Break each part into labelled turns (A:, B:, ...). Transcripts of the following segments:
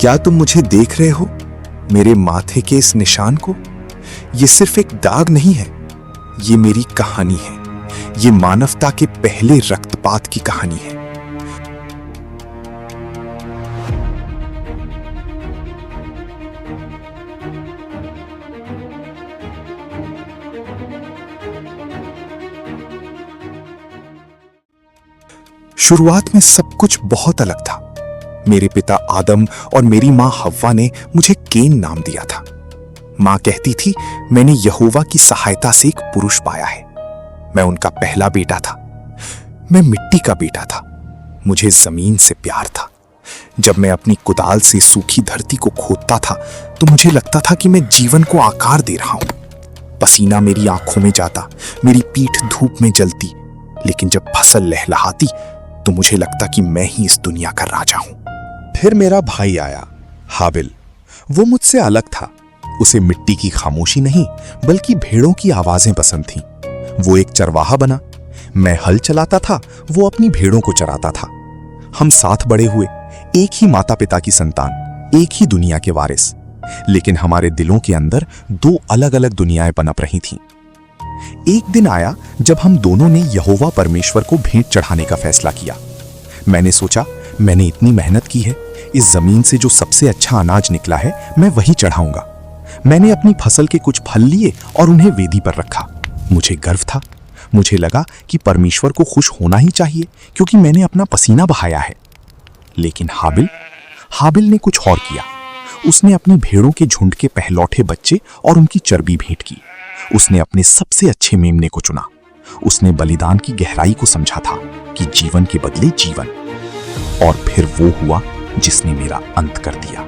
A: क्या तुम मुझे देख रहे हो, मेरे माथे के इस निशान को? ये सिर्फ एक दाग नहीं है, ये मेरी कहानी है। ये मानवता के पहले रक्तपात की कहानी है। शुरुआत में सब कुछ बहुत अलग था। मेरे पिता आदम और मेरी मां हव्वा ने मुझे केन नाम दिया था। मां कहती थी मैंने यहोवा की सहायता से एक पुरुष पाया है। मैं उनका पहला बेटा था। मैं मिट्टी का बेटा था। मुझे जमीन से प्यार था। जब मैं अपनी कुदाल से सूखी धरती को खोदता था तो मुझे लगता था कि मैं जीवन को आकार दे रहा हूं। पसीना मेरी आंखों में जाता, मेरी पीठ धूप में जलती, लेकिन जब फसल लहलहाती तो मुझे लगता कि मैं ही इस दुनिया का राजा हूं।
B: फिर मेरा भाई आया, हाबिल। वो मुझसे अलग था। उसे मिट्टी की खामोशी नहीं बल्कि भेड़ों की आवाजें पसंद थीं। वो एक चरवाहा बना। मैं हल चलाता था, वो अपनी भेड़ों को चराता था। हम साथ बड़े हुए, एक ही माता पिता की संतान, एक ही दुनिया के वारिस। लेकिन हमारे दिलों के अंदर दो अलग अलग दुनियाएं पनप रही थीं। एक दिन आया जब हम दोनों ने यहोवा परमेश्वर को भेंट चढ़ाने का फैसला किया। मैंने सोचा, मैंने इतनी मेहनत की है, इस जमीन से जो सबसे अच्छा अनाज निकला है मैं वही चढ़ाऊंगा। मैंने अपनी फसल के कुछ फल लिए और उन्हें वेदी पर रखा। मुझे गर्व था। मुझे लगा कि परमेश्वर को खुश होना ही चाहिए क्योंकि मैंने अपना पसीना बहाया है। लेकिन हाबिल ने कुछ और किया। उसने अपनी भेड़ों के झुंड के पहलौठे बच्चे और उनकी चर्बी भेंट की। उसने अपने सबसे अच्छे मेमने को चुना। उसने बलिदान की गहराई को समझा था कि जीवन के बदले जीवन। और फिर वो हुआ जिसने मेरा अंत कर दिया।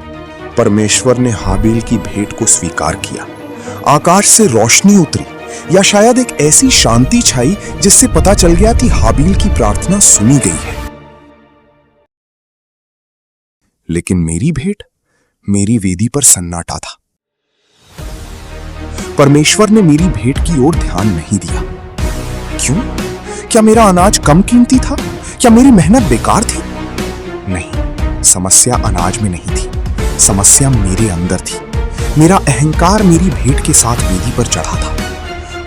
A: परमेश्वर ने हाबिल की भेंट को स्वीकार किया। आकाश से रोशनी उतरी, या शायद एक ऐसी शांति छाई जिससे पता चल गया कि हाबिल की प्रार्थना सुनी गई है। लेकिन मेरी भेंट, मेरी वेदी पर सन्नाटा था। परमेश्वर ने मेरी भेंट की ओर ध्यान नहीं दिया। क्यों? क्या मेरा अनाज कम कीमती था? क्या मेरी मेहनत बेकार थी? नहीं, समस्या अनाज में नहीं थी। समस्या मेरे अंदर थी। मेरा अहंकार मेरी भेंट के साथ वेदी पर चढ़ा था।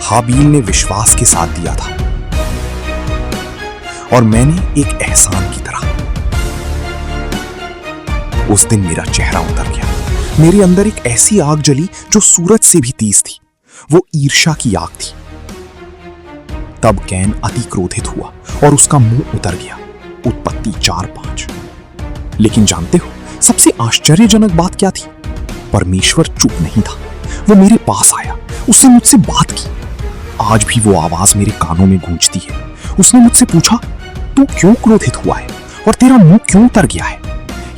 A: हाबिल ने विश्वास के साथ दिया था और मैंने एक एहसान की तरह। उस दिन मेरा चेहरा उतर गया। मेरे अंदर एक ऐसी आग जली जो सूरज से भी तेज थी। वो ईर्ष्या की आग थी। तब कैन अति क्रोधित हुआ और उसका मुंह उतर गया। उत्पत्ति 4:5। लेकिन जानते हो सबसे आश्चर्यजनक बात क्या थी? परमेश्वर चुप नहीं था। वो मेरे पास आया, उसने मुझसे बात की। आज भी वो आवाज मेरे कानों में गूंजती है। उसने मुझसे पूछा, तू क्यों क्रोधित हुआ है और तेरा मुंह क्यों उतर गया है?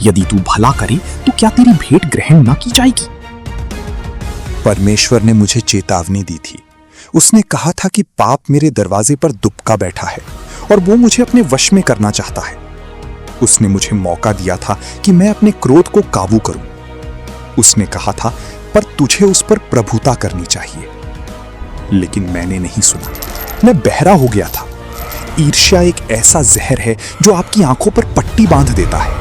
A: यदि तू भला करे तो क्या तेरी भेंट ग्रहण न की जाएगी? परमेश्वर ने मुझे चेतावनी दी थी। उसने कहा था कि पाप मेरे दरवाजे पर दुबका बैठा है और वो मुझे अपने वश में करना चाहता है। उसने मुझे मौका दिया था कि मैं अपने क्रोध को काबू करूं। उसने कहा था, पर तुझे उस पर प्रभुता करनी चाहिए। लेकिन मैंने नहीं सुना। मैं बहरा हो गया था। ईर्ष्या एक ऐसा जहर है जो आपकी आंखों पर पट्टी बांध देता है।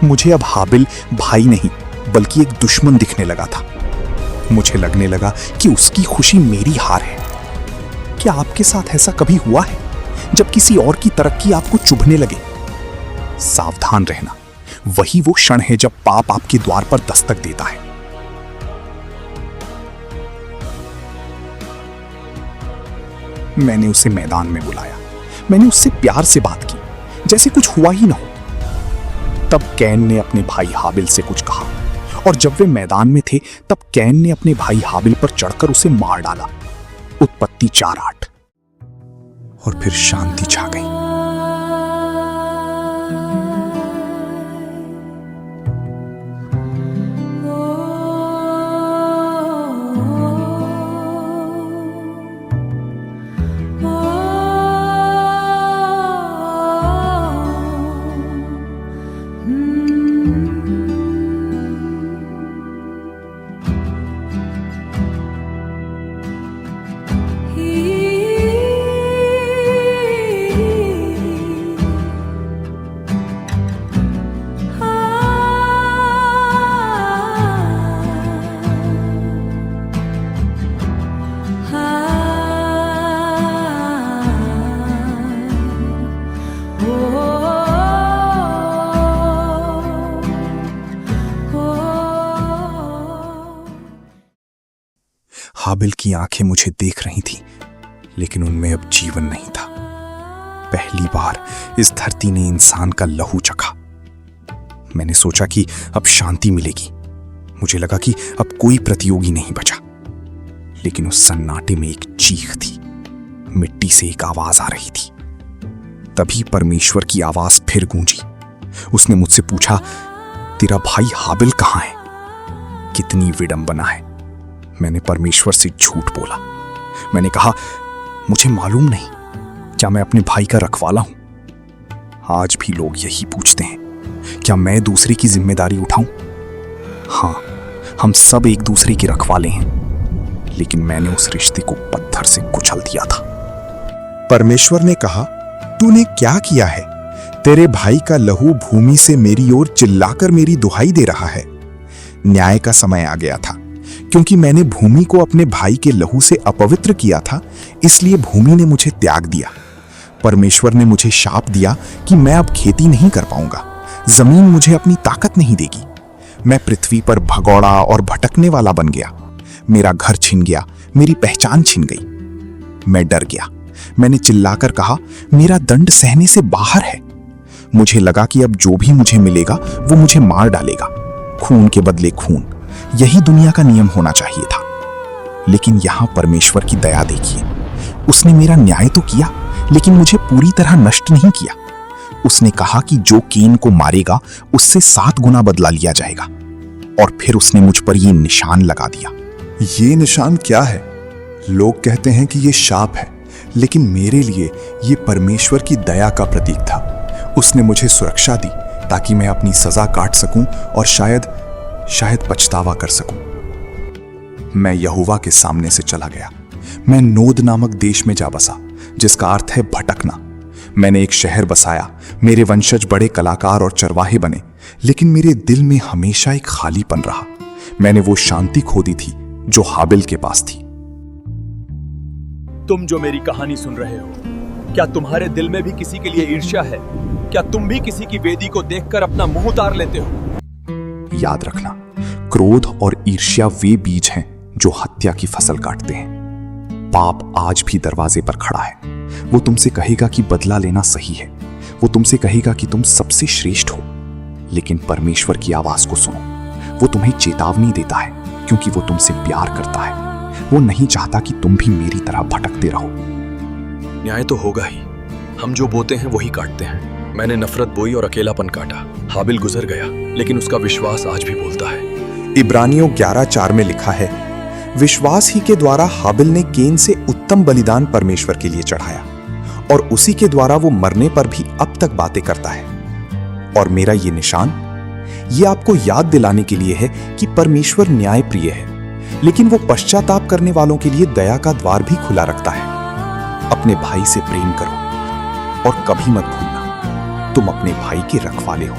A: मुझे अब हाबिल भाई नहीं बल्कि एक दुश्मन दिखने लगा था। मुझे लगने लगा कि उसकी खुशी मेरी हार है। क्या आपके साथ ऐसा कभी हुआ है जब किसी और की तरक्की आपको चुभने लगे? सावधान रहना, वही वो क्षण है जब पाप आपके द्वार पर दस्तक देता है। मैंने उसे मैदान में बुलाया। मैंने उससे प्यार से बात की जैसे कुछ हुआ ही ना हो। तब कैन ने अपने भाई हाबिल से कुछ कहा और जब वे मैदान में थे तब कैन ने अपने भाई हाबिल पर चढ़कर उसे मार डाला। उत्पत्ति 4:8। और फिर शांति छा गई। हाबिल की आंखें मुझे देख रही थीं, लेकिन उनमें अब जीवन नहीं था। पहली बार इस धरती ने इंसान का लहू चखा। मैंने सोचा कि अब शांति मिलेगी। मुझे लगा कि अब कोई प्रतियोगी नहीं बचा, लेकिन उस सन्नाटे में एक चीख थी। मिट्टी से एक आवाज आ रही थी। तभी परमेश्वर की आवाज फिर गूंजी। उसने मुझसे पूछा, तेरा भाई हाबिल कहां है? कितनी विडंबना है। मैंने परमेश्वर से झूठ बोला। मैंने कहा, मुझे मालूम नहीं। क्या मैं अपने भाई का रखवाला हूं? आज भी लोग यही पूछते हैं, क्या मैं दूसरे की जिम्मेदारी उठाऊं? हां, हम सब एक दूसरे के रखवाले हैं, लेकिन मैंने उस रिश्ते को पत्थर से कुचल दिया था।
B: परमेश्वर ने कहा, तूने क्या किया है? तेरे भाई का लहू भूमि से मेरी ओर चिल्लाकर मेरी दुहाई दे रहा है। न्याय का समय आ गया था। क्योंकि मैंने भूमि को अपने भाई के लहू से अपवित्र किया था, इसलिए भूमि ने मुझे त्याग दिया। परमेश्वर ने मुझे शाप दिया कि मैं अब खेती नहीं कर पाऊंगा। जमीन मुझे अपनी ताकत नहीं देगी। मैं पृथ्वी पर भगौड़ा और भटकने वाला बन गया। मेरा घर छिन गया, मेरी पहचान छिन गई। मैं डर गया। मैंने चिल्लाकर कहा, मेरा दंड सहने से बाहर है। मुझे लगा कि अब जो भी मुझे मिलेगा वो मुझे मार डालेगा। खून के बदले खून, यही दुनिया का नियम होना चाहिए था। लेकिन यहां परमेश्वर की दया देखिए। उसने मेरा न्याय तो किया, लेकिन मुझे पूरी तरह नष्ट नहीं किया। उसने कहा कि जो केन को मारेगा उससे 7 गुना बदला लिया जाएगा। और फिर उसने मुझ पर यह निशान लगा दिया।
A: ये निशान क्या है? लोग कहते हैं कि ये शाप है, लेकिन मेरे लिए ये परमेश्वर की दया का प्रतीक था। उसने मुझे सुरक्षा दी ताकि मैं अपनी सजा काट सकूं और शायद पछतावा कर सकूं। मैं यहोवा के सामने से चला गया। मैं नोद नामक देश में जा बसा, जिसका अर्थ है भटकना। मैंने एक शहर बसाया। मेरे वंशज बड़े कलाकार और चरवाहे बने, लेकिन मेरे दिल में हमेशा एक खालीपन रहा। मैंने वो शांति खो दी थी जो हाबिल के पास थी।
C: तुम जो मेरी कहानी सुन रहे हो, क्या तुम्हारे दिल में भी किसी के लिए ईर्ष्या है? क्या तुम भी किसी की वेदी को देखकर अपना मुंह उतार लेते हो?
A: याद रखना, क्रोध और ईर्ष्या वे बीज हैं जो हत्या की फसल काटते हैं। पाप आज भी दरवाजे पर खड़ा है। वो तुमसे कहेगा कि बदला लेना सही है। वो तुमसे कहेगा कि तुम सबसे श्रेष्ठ हो। लेकिन परमेश्वर की आवाज को सुनो। वो तुम्हें चेतावनी देता है, क्योंकि वो तुमसे प्यार करता है। वो नहीं चाहता कि तुम भी मेरी तरह भटकते रहो।
C: न्याय तो होगा ही। हम जो बोते हैं वही काटते हैं। मैंने नफरत बोई और अकेलापन काटा। हाबिल गुजर गया, लेकिन उसका विश्वास आज भी बोलता है।
A: इब्रानियों 11:4 में लिखा है, विश्वास ही के द्वारा हाबिल ने केन से उत्तम बलिदान परमेश्वर के लिए चढ़ाया, और उसी के द्वारा वो मरने पर भी अब तक बातें करता है। और मेरा ये निशान, ये आपको याद दिलाने के लिए है कि परमेश्वर न्याय प्रिय है, लेकिन वो पश्चाताप करने वालों के लिए दया का द्वार भी खुला रखता है। अपने भाई से प्रेम करो और कभी मत भूलना, तुम अपने भाई के रखवाले हो।